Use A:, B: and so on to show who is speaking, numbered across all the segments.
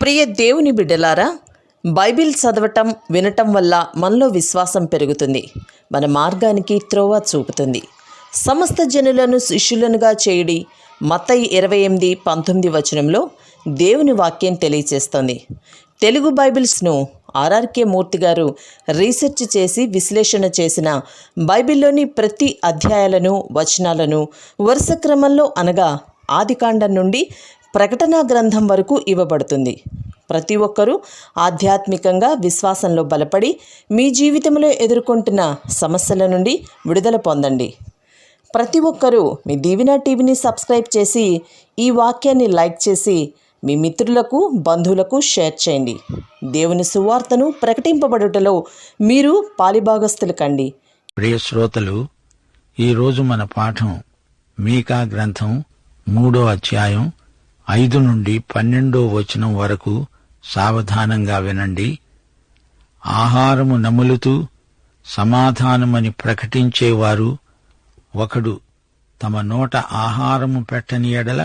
A: ప్రియ దేవుని బిడ్డలారా, బైబిల్ చదవటం వినటం వల్ల మనలో విశ్వాసం పెరుగుతుంది. మన మార్గానికి త్రోవ చూపుతుంది. సమస్త జనులను శిష్యులనుగా చేయుడి మత్తయి 28:19 వచనంలో దేవుని వాక్యం తెలియచేస్తోంది. తెలుగు బైబిల్స్ను ఆర్ఆర్కే మూర్తి గారు రీసెర్చ్ చేసి విశ్లేషణ చేసిన బైబిల్లోని ప్రతి అధ్యాయాలను వచనాలను వరుస క్రమంలో అనగా ఆదికాండం నుండి ప్రకటనా గ్రంథం వరకు ఇవ్వబడుతుంది. ప్రతి ఒక్కరూ ఆధ్యాత్మికంగా విశ్వాసంలో బలపడి మీ జీవితంలో ఎదుర్కొంటున్న సమస్యల నుండి విడుదల పొందండి. ప్రతి ఒక్కరూ మీ దీవెన టీవీని సబ్స్క్రైబ్ చేసి ఈ వాక్యాన్ని లైక్ చేసి మీ మిత్రులకు బంధువులకు షేర్ చేయండి. దేవుని సువార్తను ప్రకటింపబడుటలో మీరు పాలిభాగస్తులు కండి.
B: ప్రియ శ్రోతలు, ఈరోజు మన పాఠం మీకా గ్రంథం 3వ అధ్యాయం 5 నుండి 12వ వచనం వరకు. సావధానంగా వినండి. ఆహారము నములుతూ సమాధానమని ప్రకటించేవారు ఒకడు తమ నోట ఆహారము పెట్టని ఎడల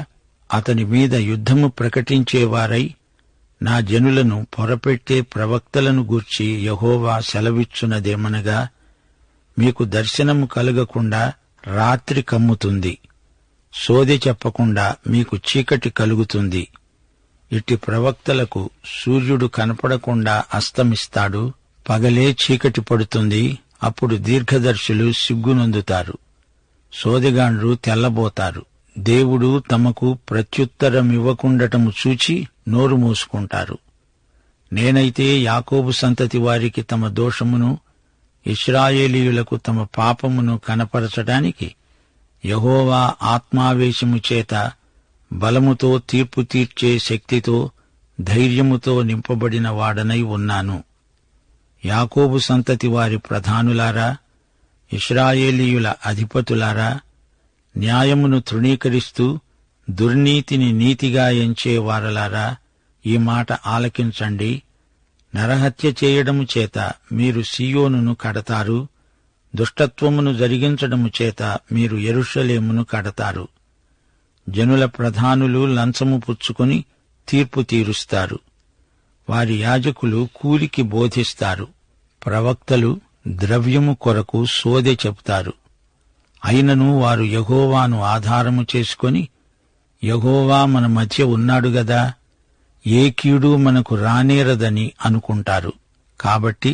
B: అతని మీద యుద్ధము ప్రకటించేవారై నా జనులను పొరపెట్టే ప్రవక్తలను గూర్చి యెహోవా సెలవిచ్చున్నదేమనగా, మీకు దర్శనము కలుగకుండా రాత్రి కమ్ముతుంది, సోదె చెప్పకుండా మీకు చీకటి కలుగుతుంది. ఇట్టి ప్రవక్తలకు సూర్యుడు కనపడకుండా అస్తమిస్తాడు, పగలే చీకటి పడుతుంది. అప్పుడు దీర్ఘదర్శులు సిగ్గునొందుతారు, సోదెగాండ్రు తెల్లబోతారు. దేవుడు తమకు ప్రత్యుత్తరమివ్వకుండటము చూచి నోరు మూసుకుంటారు. నేనైతే యాకోబు సంతతి వారికి తమ దోషమును, ఇశ్రాయేలీయులకు తమ పాపమును కనపరచడానికి యెహోవా ఆత్మావేశము చేత బలముతో తీర్పు తీర్చే శక్తితో ధైర్యముతో నింపబడిన వాడనై ఉన్నాను. యాకోబు సంతతి వారి ప్రధానులారా, ఇశ్రాయేలీయుల అధిపతులారా, న్యాయమును తృణీకరిస్తూ దుర్నీతిని నీతిగా ఎంచే వారలారా, ఈ మాట ఆలకించండి. నరహత్య చేయడము చేత మీరు సీయోనును కడతారు, దుష్టత్వమును జరిగించడము చేత మీరు యెరూషలేమును కడతారు. జనుల ప్రధానులు లంచము పుచ్చుకొని తీర్పు తీరుస్తారు. వారి యాజకులు కూలికి బోధిస్తారు. ప్రవక్తలు ద్రవ్యము కొరకు సోదె చెప్తారు. అయినను వారు యెహోవాను ఆధారము చేసుకొని, యెహోవా మన మధ్య ఉన్నాడు గదా, ఏ కీడు మనకు రానేరదని అనుకుంటారు. కాబట్టి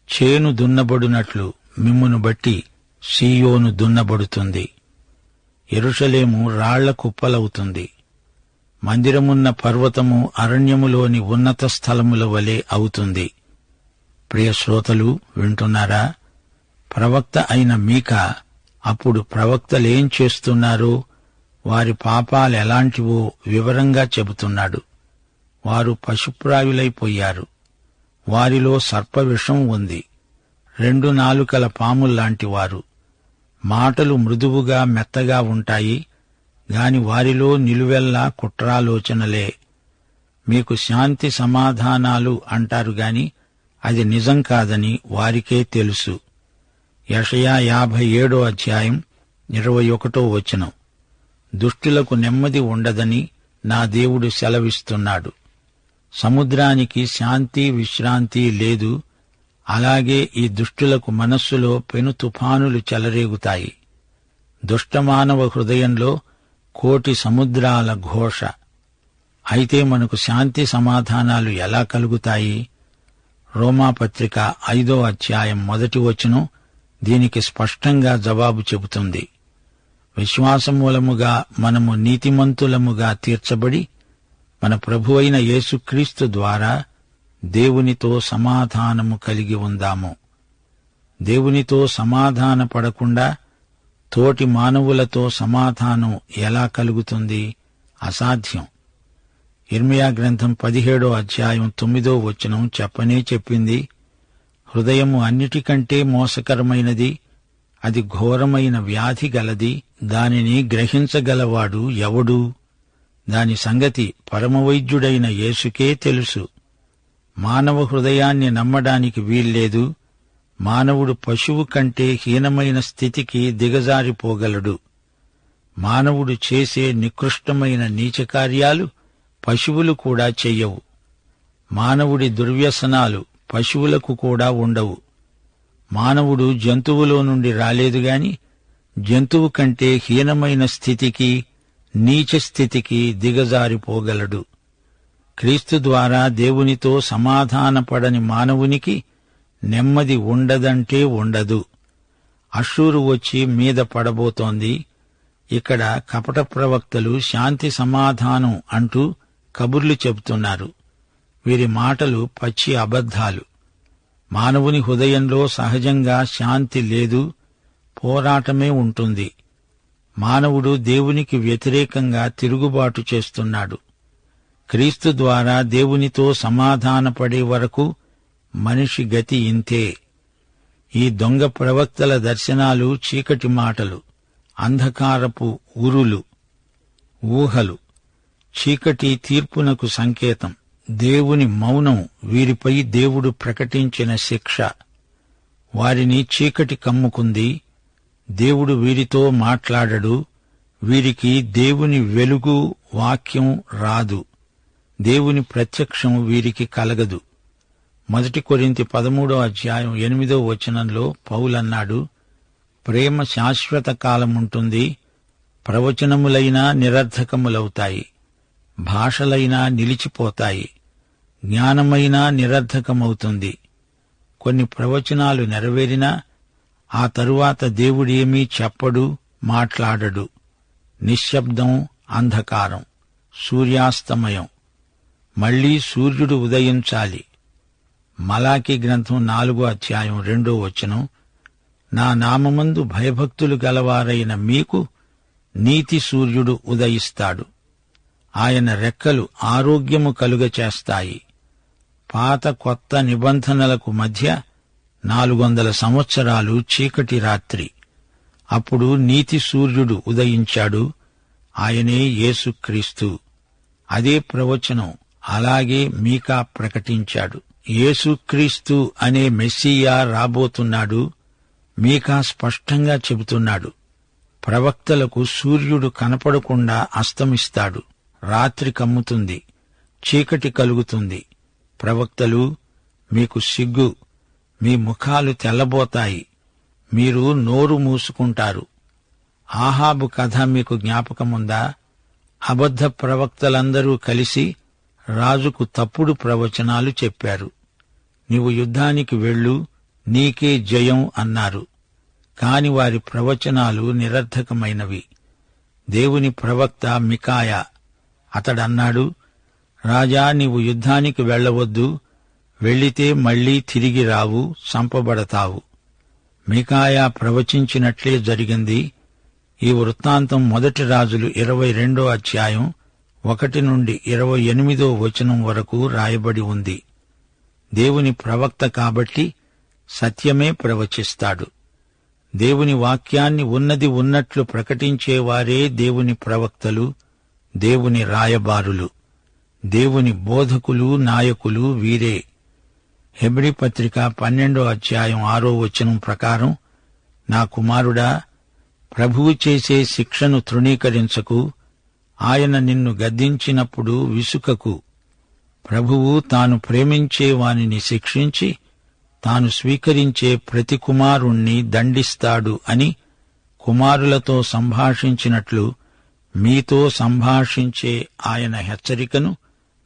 B: చేను దున్నబడునట్లు మిమ్మును బట్టి సీయోను దున్నబడుతుంది, యెరూషలేము రాళ్ల కుప్పలవుతుంది. మందిరమున్న పర్వతము అరణ్యములోని ఉన్నత స్థలముల వలె అవుతుంది. ప్రియ శ్రోతలు, వింటున్నారా? ప్రవక్త అయిన మీకా అప్పుడు ప్రవక్తలేం చేస్తున్నారో, వారి పాపాలెలాంటివో వివరంగా చెబుతున్నాడు. వారు పశుప్రాయులైపోయారు. వారిలో సర్పవిషం ఉంది. 2 నాలుకల పాముల్లాంటి వారు. మాటలు మృదువుగా మెత్తగా ఉంటాయి గాని వారిలో నిలువెల్లా కుట్రాలోచనలే. మీకు శాంతి సమాధానాలు అంటారు గాని అది నిజం కాదని వారికే తెలుసు. యెషయా 57వ అధ్యాయం 21వ వచనం. దుష్టులకు నెమ్మది ఉండదని నా దేవుడు సెలవిస్తున్నాడు. సముద్రానికి శాంతి విశ్రాంతి లేదు. అలాగే ఈ దుష్టులకు మనస్సులో పెను తుఫానులు చెలరేగుతాయి. దుష్టమానవ హృదయంలో కోటి సముద్రాల ఘోష. అయితే మనకు శాంతి సమాధానాలు ఎలా కలుగుతాయి? రోమాపత్రిక 5వ అధ్యాయం 1వ వచనం దీనికి స్పష్టంగా జవాబు చెబుతుంది. విశ్వాసం మూలముగా మనము నీతిమంతులముగా తీర్చబడి మన ప్రభువైన యేసుక్రీస్తు ద్వారా దేవునితో సమాధానము కలిగి ఉందాము. దేవునితో సమాధాన పడకుండా తోటి మానవులతో సమాధానం ఎలా కలుగుతుంది? అసాధ్యం. ఇర్మీయా గ్రంథం 17వ అధ్యాయం 9వ వచనం చెప్పనే చెప్పింది, హృదయము అన్నిటికంటే మోసకరమైనది, అది ఘోరమైన వ్యాధి గలది, దానిని గ్రహించగలవాడు ఎవడు? దాని సంగతి పరమవైద్యుడైన యేసుకే తెలుసు. మానవ హృదయాన్ని నమ్మడానికి వీల్లేదు. మానవుడు పశువు కంటే హీనమైన స్థితికి దిగజారిపోగలడు. మానవుడు చేసే నికృష్టమైన నీచకార్యాలు పశువులు కూడా చెయ్యవు. మానవుడి దుర్వ్యసనాలు పశువులకు కూడా ఉండవు. మానవుడు జంతువులో నుండి రాలేదుగాని జంతువు కంటే హీనమైన స్థితికి, నీచ స్థితికి దిగజారిపోగలడు. క్రీస్తు ద్వారా దేవునితో సమాధానపడని మానవునికి నెమ్మది ఉండదంటే ఉండదు. అష్షూరు వచ్చి మీద పడబోతోంది. ఇక్కడ కపట ప్రవక్తలు శాంతి సమాధానం అంటూ కబుర్లు చెబుతున్నారు. వీరి మాటలు పచ్చి అబద్ధాలు. మానవుని హృదయంలో సహజంగా శాంతి లేదు, పోరాటమే ఉంటుంది. మానవుడు దేవునికి వ్యతిరేకంగా తిరుగుబాటు చేస్తున్నాడు. క్రీస్తు ద్వారా దేవునితో సమాధానపడే వరకు మనిషి గతి ఇంతే. ఈ దొంగ ప్రవక్తల దర్శనాలు చీకటి మాటలు, అంధకారపు ఉరులు, ఊహలు. చీకటి తీర్పునకు సంకేతం. దేవుని మౌనం వీరిపై దేవుడు ప్రకటించిన శిక్ష. వారిని చీకటి కమ్ముకుంది. దేవుడు వీరితో మాట్లాడడు. వీరికి దేవుని వెలుగు, వాక్యం రాదు. దేవుని ప్రత్యక్షం వీరికి కలగదు. 1 కొరింథీ 13:8 పౌలన్నాడు, ప్రేమ శాశ్వత కాలముంటుంది. ప్రవచనములైనా నిరర్థకములవుతాయి, భాషలైనా నిలిచిపోతాయి, జ్ఞానమైనా నిరర్థకమవుతుంది. కొన్ని ప్రవచనాలు నెరవేరినా ఆ తరువాత దేవుడేమీ చెప్పడు, మాట్లాడడు. నిశ్శబ్దం, అంధకారం, సూర్యాస్తమయం. మళ్లీ సూర్యుడు ఉదయించాలి. మలాకి గ్రంథం 4:2 నా నామమందు భయభక్తులు గలవారైన మీకు నీతి సూర్యుడు ఉదయిస్తాడు. ఆయన రెక్కలు ఆరోగ్యము కలుగచేస్తాయి. పాత కొత్త నిబంధనలకు మధ్య 400 సంవత్సరాలు చీకటి రాత్రి. అప్పుడు నీతి సూర్యుడు ఉదయించాడు. ఆయనే యేసుక్రీస్తు. అదే ప్రవచనం అలాగే మీకా ప్రకటించాడు. యేసుక్రీస్తు అనే మెస్సీయా రాబోతున్నాడు. మీకా స్పష్టంగా చెబుతున్నాడు. ప్రవక్తలకు సూర్యుడు కనపడకుండా అస్తమిస్తాడు. రాత్రి కమ్ముతుంది, చీకటి కలుగుతుంది. ప్రవక్తలు, మీకు సిగ్గు, మీ ముఖాలు తెల్లబోతాయి, మీరు నోరు మూసుకుంటారు. ఆహాబు కథ మీకు జ్ఞాపకముందా? అబద్ధ ప్రవక్తలందరూ కలిసి రాజుకు తప్పుడు ప్రవచనాలు చెప్పారు. నీవు యుద్ధానికి వెళ్ళు, నీకే జయం అన్నారు. కాని వారి ప్రవచనాలు నిరర్థకమైనవి. దేవుని ప్రవక్త మికాయా అతడన్నాడు, రాజా, నీవు యుద్ధానికి వెళ్లవద్దు, వెళ్లితే మళ్లీ తిరిగి రావు, చంపబడతావు. మికాయా ప్రవచించినట్లే జరిగింది. ఈ వృత్తాంతం 1 రాజులు 22:1-28 వరకు రాయబడి ఉంది. దేవుని ప్రవక్త కాబట్టి సత్యమే ప్రవచిస్తాడు. దేవుని వాక్యాన్ని ఉన్నది ఉన్నట్లు ప్రకటించేవారే దేవుని ప్రవక్తలు, దేవుని రాయబారులు, దేవుని బోధకులు, నాయకులు వీరే. హెబ్రీ పత్రిక 12:6 ప్రకారం, నా కుమారుడా, ప్రభువు చేసే శిక్షను తృణీకరించకు, ఆయన నిన్ను గద్దించినప్పుడు విసుకకు. ప్రభువు తాను ప్రేమించే వానిని శిక్షించి తాను స్వీకరించే ప్రతి కుమారుణ్ణి దండిస్తాడు అని కుమారులతో సంభాషించినట్లు మీతో సంభాషించే ఆయన హెచ్చరికను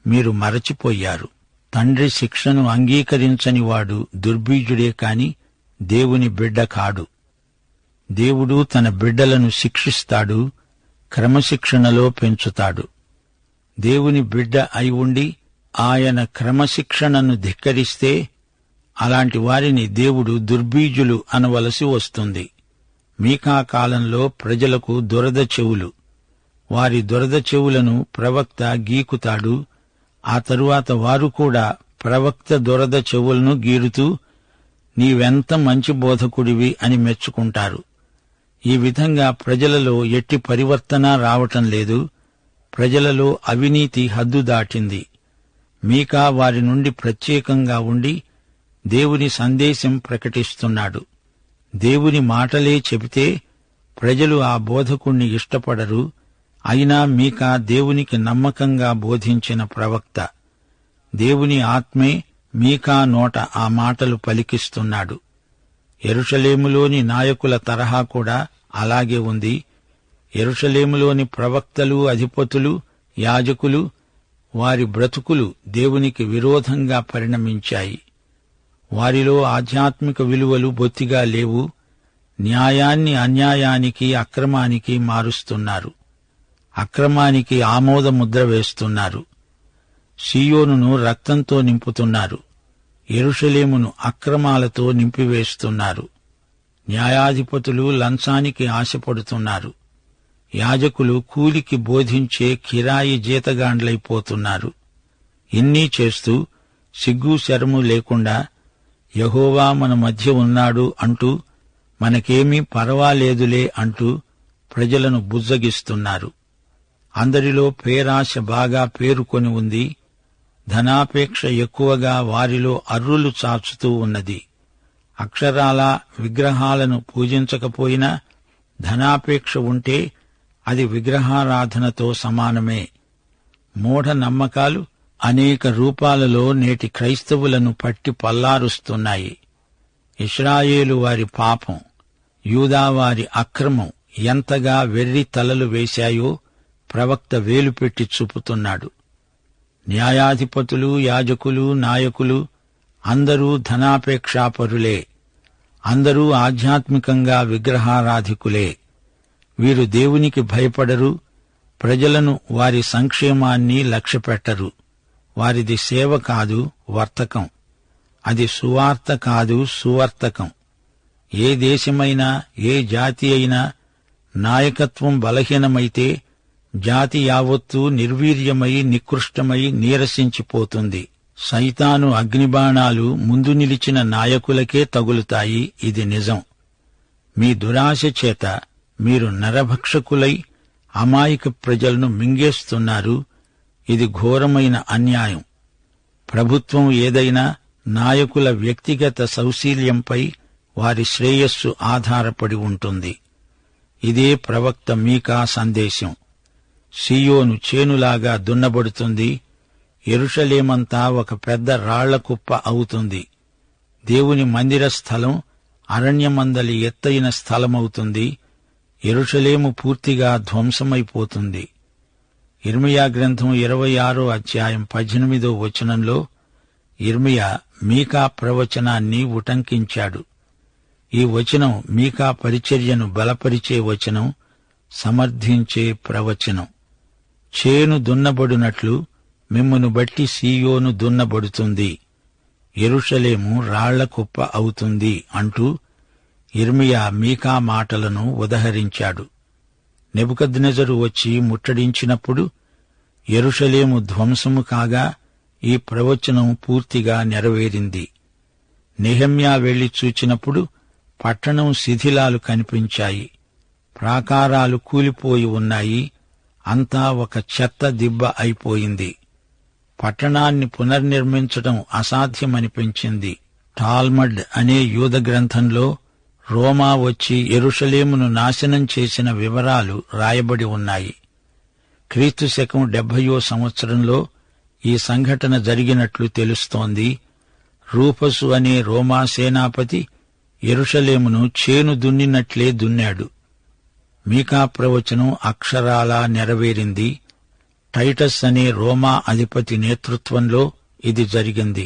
B: మీరు మరచిపోయారు. తండ్రి శిక్షను అంగీకరించని వాడు దుర్బీజుడే కాని దేవుని బిడ్డ కాడు. దేవుడు తన బిడ్డలను శిక్షిస్తాడు, క్రమశిక్షణలో పెంచుతాడు. దేవుని బిడ్డ అయి ఉండి ఆయన క్రమశిక్షణను ధిక్కరిస్తే అలాంటి వారిని దేవుడు దుర్బీజులు అనవలసి వస్తుంది. మీకా కాలంలో ప్రజలకు దురద చెవులు. వారి దురద చెవులను ప్రవక్త గీకుతాడు. ఆ తరువాత వారు కూడా ప్రవక్త దురద చెవులను గీరుతూ నీవెంత మంచి బోధకుడివి అని మెచ్చుకుంటారు. ఈ విధంగా ప్రజలలో ఎట్టి పరివర్తన రావటం లేదు. ప్రజలలో అవినీతి హద్దు దాటింది. మీకా వారి నుండి ప్రత్యేకంగా ఉండి దేవుని సందేశం ప్రకటిస్తున్నాడు. దేవుని మాటలే చెబితే ప్రజలు ఆ బోధకుణ్ణి ఇష్టపడరు. అయినా మీకా దేవునికి నమ్మకంగా బోధించిన ప్రవక్త. దేవుని ఆత్మే మీకా నోట ఆ మాటలు పలికిస్తున్నాడు. యెరూషలేములోని నాయకుల తరహా కూడా అలాగే ఉంది. యెరూషలేములోని ప్రవక్తలు, అధిపతులు, యాజకులు, వారి బ్రతుకులు దేవునికి విరోధంగా పరిణమించాయి. వారిలో ఆధ్యాత్మిక విలువలు బొత్తిగా లేవు. న్యాయాన్ని అన్యాయానికి, అక్రమానికి మారుస్తున్నారు. అక్రమానికి ఆమోదముద్ర వేస్తున్నారు. సీయోనును రక్తంతో నింపుతున్నారు. యెరూషలేమును అక్రమాలతో నింపివేస్తున్నారు. న్యాయాధిపతులు లంచానికి ఆశపడుతున్నారు. యాజకులు కూలికి బోధించే కిరాయి జీతగాండ్లైపోతున్నారు. ఇన్నీ చేస్తూ సిగ్గు శరము లేకుండా యెహోవా మన మధ్య ఉన్నాడు అంటూ, మనకేమీ పర్వాలేదులే అంటూ ప్రజలను బుజ్జగిస్తున్నారు. అందరిలో పేరాశ బాగా పేరుకొని ఉంది. ధనాపేక్ష ఎక్కువగా వారిలో అర్రులు చాచుతూ ఉన్నది. అక్షరాల విగ్రహాలను పూజించకపోయినా ధనాపేక్ష ఉంటే అది విగ్రహారాధనతో సమానమే. మూఢ నమ్మకాలు అనేక రూపాలలో నేటి క్రైస్తవులను పట్టి పల్లారుస్తున్నాయి. ఇశ్రాయేలు వారి పాపం, యూదావారి అక్రమం ఎంతగా వెర్రి తలలు వేశాయో ప్రవక్త వేలుపెట్టి చూపుతున్నాడు. న్యాయాధిపతులు, యాజకులు, నాయకులు అందరూ ధనాపేక్షాపరులే. అందరూ ఆధ్యాత్మికంగా విగ్రహారాధికులే. వీరు దేవునికి భయపడరు. ప్రజలను, వారి సంక్షేమాన్ని లక్ష్యపెట్టరు. వారిది సేవ కాదు, వర్తకం. అది సువార్త కాదు, సువర్తకం. ఏ దేశమైనా, ఏ జాతి అయినా నాయకత్వం బలహీనమైతే జాతి యావత్తూ నిర్వీర్యమై, నికృష్టమై, నీరసించిపోతుంది. సైతాను అగ్నిబాణాలు ముందు నిలిచిన నాయకులకే తగులుతాయి. ఇది నిజం. మీ దురాశ చేత మీరు నరభక్షకులై అమాయక ప్రజలను మింగేస్తున్నారు. ఇది ఘోరమైన అన్యాయం. ప్రభుత్వం ఏదైనా నాయకుల వ్యక్తిగత సౌశీల్యంపై, వారి శ్రేయస్సు ఆధారపడి ఉంటుంది. ఇదే ప్రవక్త మీకా సందేశం. సీయోను చేనులాగా దున్నబడుతుంది. యెరూషలేమంతా ఒక పెద్ద రాళ్ల కుప్ప అవుతుంది. దేవుని మందిర స్థలం అరణ్యమందలి ఎత్తైన స్థలమవుతుంది. యెరూషలేము పూర్తిగా ధ్వంసమైపోతుంది. యిర్మీయా గ్రంథం 26వ అధ్యాయం 18వ వచనంలో యిర్మీయా మీకా ప్రవచనాన్ని ఉటంకించాడు. ఈ వచనం మీకా పరిచర్యను బలపరిచే వచనం, సమర్థించే ప్రవచనం. చేను దున్నబడునట్లు మిమ్మును బట్టి సీయోను దున్నబడుతుంది, యెరూషలేము రాళ్ల కుప్ప అవుతుంది అంటూ యిర్మీయా మీకా మాటలను ఉదహరించాడు. నెబుకద్నెజరు వచ్చి ముట్టడించినప్పుడు యెరూషలేము ధ్వంసము కాగా ఈ ప్రవచనం పూర్తిగా నెరవేరింది. నెహెమ్యా వెళ్లి చూచినప్పుడు పట్టణం శిథిలాలు కనిపించాయి. ప్రాకారాలు కూలిపోయి ఉన్నాయి. అంతా ఒక చెత్త దిబ్బ అయిపోయింది. పట్టణాన్ని పునర్నిర్మించడం అసాధ్యమనిపించింది. టాల్మడ్ అనే యూద గ్రంథంలో రోమా వచ్చి యెరూషలేమును నాశనం చేసిన వివరాలు రాయబడి ఉన్నాయి. క్రీస్తు శకం 70వ సంవత్సరంలో ఈ సంఘటన జరిగినట్లు తెలుస్తోంది. రూపసు అనే రోమా సేనాపతి యెరూషలేమును చేను దున్నినట్లే దున్నాడు. మీకా ప్రవచనం అక్షరాలా నెరవేరింది. టైటస్ అనే రోమా అధిపతి నేతృత్వంలో ఇది జరిగింది.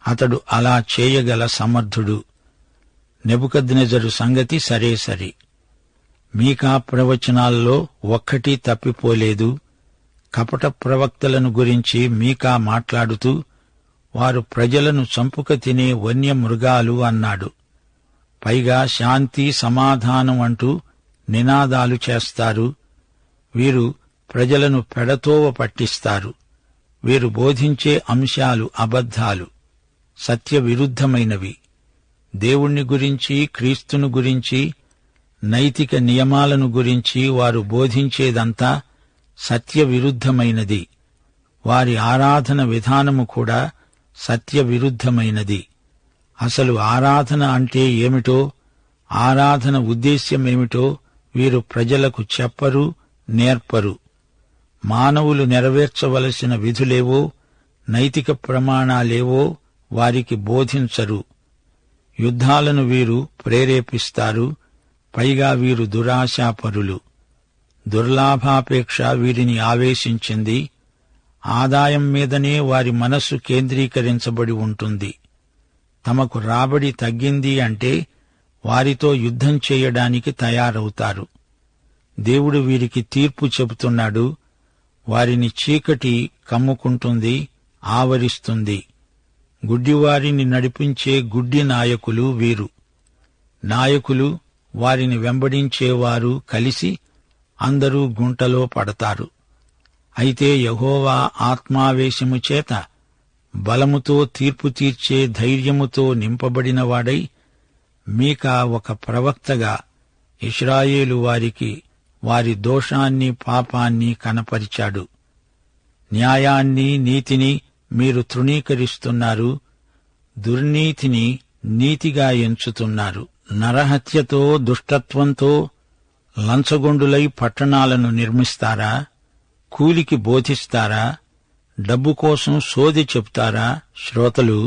B: అతడు అలా చేయగల సమర్థుడు. నెబుకద్నెజరు సంగతి సరే. మీకా ప్రవచనాల్లో ఒక్కటీ తప్పిపోలేదు. కపట ప్రవక్తలను గురించి మీకా మాట్లాడుతూ వారు ప్రజలను చంపుక తినే వన్యమృగాలు అన్నాడు. పైగా శాంతి, సమాధానం అంటూ నినాదాలు చేస్తారు. వీరు ప్రజలను పెడతోవ పట్టిస్తారు. వీరు బోధించే అంశాలు అబద్ధాలు, సత్య విరుద్ధమైనవి. దేవుణ్ణి గురించి, క్రీస్తును గురించి, నైతిక నియమాలను గురించి వారు బోధించేదంతా సత్య విరుద్ధమైనది. వారి ఆరాధన విధానము కూడా సత్య విరుద్ధమైనది. అసలు ఆరాధన అంటే ఏమిటో, ఆరాధన ఉద్దేశ్యమేమిటో వీరు ప్రజలకు చెప్పరు, నేర్పరు. మానవులు నెరవేర్చవలసిన విధులేవో నైతిక ప్రమాణాలేవో వారికి బోధించరు. యుద్ధాలను వీరు ప్రేరేపిస్తారు. పైగా వీరు దురాశాపరులు. దుర్లాభాపేక్ష వీరిని ఆవేశించింది. ఆదాయం మీదనే వారి మనస్సు కేంద్రీకరించబడి ఉంటుంది. తమకు రాబడి తగ్గింది అంటే వారితో యుద్ధం చేయడానికి తయారవుతారు. దేవుడు వీరికి తీర్పు చెబుతున్నాడు. వారిని చీకటి కమ్ముకుంటుంది, ఆవరిస్తుంది. గుడ్డివారిని నడిపించే గుడ్డి నాయకులు వీరు. నాయకులు, వారిని వెంబడించేవారు కలిసి అందరూ గుంటలో పడతారు. అయితే యెహోవా ఆత్మావేశము చేత బలముతో తీర్పు తీర్చే ధైర్యముతో నింపబడినవాడై మీకా ఒక ప్రవక్తగా ఇశ్రాయేలు వారికి వారి దోషాన్ని పాపాన్ని కనపరిచాడు. న్యాయాన్ని నీతిని మీరు తృణీకరిస్తున్నారు, దుర్నీతిని నీతిగా ఎంచుతున్నారు. నరహత్యతో దుష్టత్వంతో లంచగొండులై పట్టణాలను నిర్మిస్తారా? కూలికి బోధిస్తారా? డబ్బు కోసం సోది చెప్తారా? శ్రోతలు,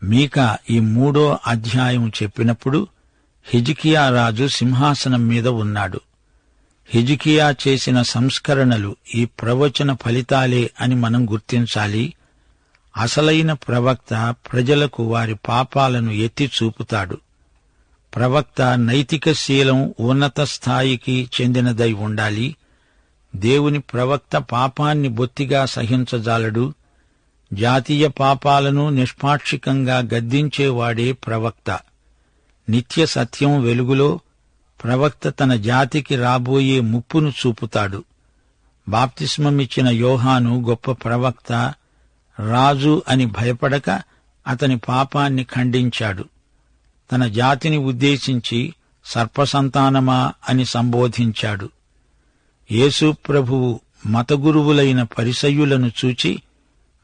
B: మీకా ఈ 3వ అధ్యాయం చెప్పినప్పుడు హిజ్కియా రాజు సింహాసనం మీద ఉన్నాడు. హిజ్కియా చేసిన సంస్కరణలు ఈ ప్రవచన ఫలితాలే అని మనం గుర్తించాలి. అసలైన ప్రవక్త ప్రజలకు వారి పాపాలను ఎత్తి చూపుతాడు. ప్రవక్త నైతిక శీలం ఉన్నత స్థాయికి చెందినదై ఉండాలి. దేవుని ప్రవక్త పాపాన్ని బొత్తిగా సహించజాలడు. జాతీయ పాపాలను నిష్పాక్షికంగా గద్దించేవాడే ప్రవక్త. నిత్య సత్యం వెలుగులో ప్రవక్త తన జాతికి రాబోయే ముప్పును చూపుతాడు. బాప్తిస్మమిచ్చిన యోహాను గొప్ప ప్రవక్త. రాజు అని భయపడక అతని పాపాన్ని ఖండించాడు. తన జాతిని ఉద్దేశించి సర్పసంతానమా అని సంబోధించాడు. యేసు ప్రభువు మతగురువులైన పరిసయ్యులను చూచి,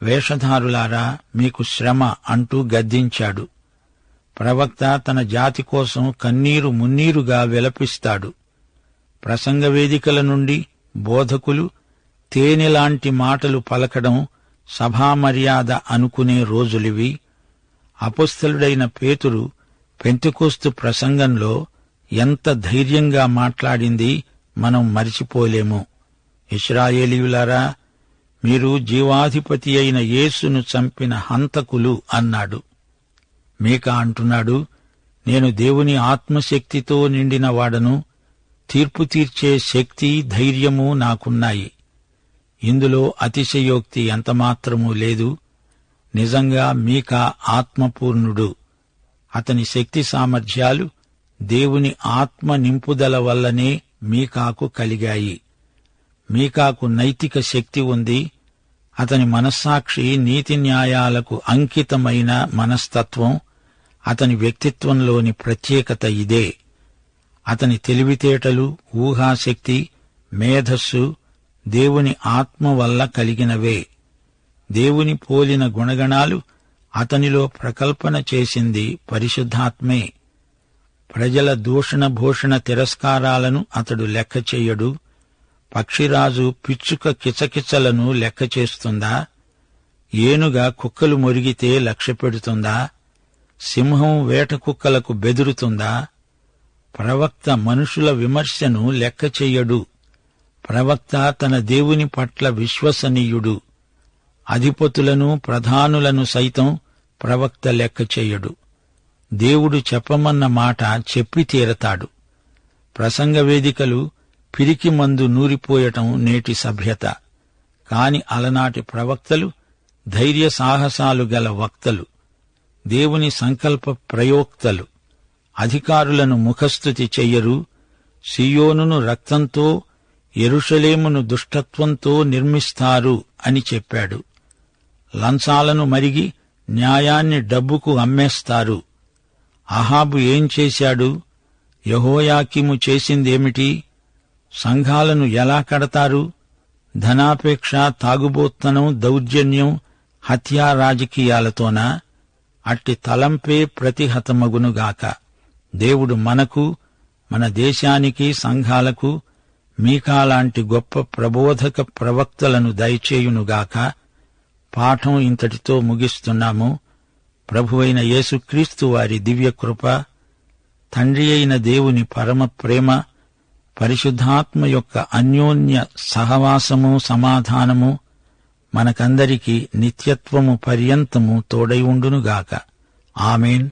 B: వేషధారులారా, మీకు శ్రమ అంటూ గద్దించాడు. ప్రవక్త తన జాతి కోసం కన్నీరు మున్నీరుగా విలపిస్తాడు. ప్రసంగవేదికల నుండి బోధకులు తేనెలాంటి మాటలు పలకడం సభామర్యాద అనుకునే రోజులివి. అపొస్తలుడైన పేతురు పెంతెకోస్తు ప్రసంగంలో ఎంత ధైర్యంగా మాట్లాడింది మనం మరిచిపోలేము. ఇశ్రాయేలీయులారా, మీరు జీవాధిపతి అయిన యేసును చంపిన హంతకులు అన్నాడు. మీకా అంటున్నాడు, నేను దేవుని ఆత్మశక్తితో నిండిన వాడను. తీర్పు తీర్చే శక్తి, ధైర్యము నాకున్నాయి. ఇందులో అతిశయోక్తి ఎంతమాత్రమూ లేదు. నిజంగా మీకా ఆత్మపూర్ణుడు. అతని శక్తి సామర్థ్యాలు దేవుని ఆత్మ నింపుదల వల్లనే మీకాకు కలిగాయి. మీకాకు నైతిక శక్తి ఉంది. అతని మనస్సాక్షి నీతి న్యాయాలకు అంకితమైన మనస్తత్వం. అతని వ్యక్తిత్వంలోని ప్రత్యేకత ఇదే. అతని తెలివితేటలు, ఊహాశక్తి, మేధస్సు దేవుని ఆత్మ వల్ల కలిగినవే. దేవుని పోలిన గుణగణాలు అతనిలో ప్రకల్పన చేసింది పరిశుద్ధాత్మే. ప్రజల దూషణ భూషణ తిరస్కారాలను అతడు లెక్క చెయ్యడు. పక్షిరాజు పిచ్చుక కిచకిచలను లెక్క చేస్తుందా? ఏనుగ కుక్కలు మొరిగితే లక్ష్యపెడుతుందా? సింహం వేట కుక్కలకు బెదురుతుందా? ప్రవక్త మనుషుల విమర్శను లెక్క చెయ్యడు. ప్రవక్త తన దేవుని పట్ల విశ్వసనీయుడు. అధిపతులను, ప్రధానులను సైతం ప్రవక్త లెక్క చెయ్యడు. దేవుడు చెప్పమన్న మాట చెప్పి తీరతాడు. ప్రసంగవేదికలు పిరికి మందు నూరిపోయటం నేటి సభ్యత. కాని అలనాటి ప్రవక్తలు ధైర్య సాహసాలు గల వక్తలు, దేవుని సంకల్ప ప్రయోక్తలు. అధికారులను ముఖస్తుతి చెయ్యరు. సియోనును రక్తంతో, యెరూషలేమును దుష్టత్వంతో నిర్మిస్తారు అని చెప్పాడు. లంచాలను మరిగి న్యాయాన్ని డబ్బుకు అమ్మేస్తారు. అహాబు ఏం చేశాడు? యెహోయాకీము చేసిందేమిటి? సంఘాలను ఎలా కడతారు? ధనాపేక్ష, తాగుబోత్తనం, దౌర్జన్యం, హత్యా రాజకీయాలతోనా? అట్టి తలంపే ప్రతిహతమగునుగాక. దేవుడు మనకు, మన దేశానికి, సంఘాలకు మీకాలాంటి గొప్ప ప్రబోధక ప్రవక్తలను దయచేయునుగాక. పాఠం ఇంతటితో ముగిస్తున్నాము. ప్రభువైన యేసుక్రీస్తు వారి దివ్యకృప, తండ్రి అయిన దేవుని పరమ ప్రేమ, పరిశుద్ధాత్మ యొక్క అన్యోన్య సహవాసము, సమాధానము మనకందరికీ నిత్యత్వము పర్యంతము తోడై ఉండునుగాక. ఆమేన్.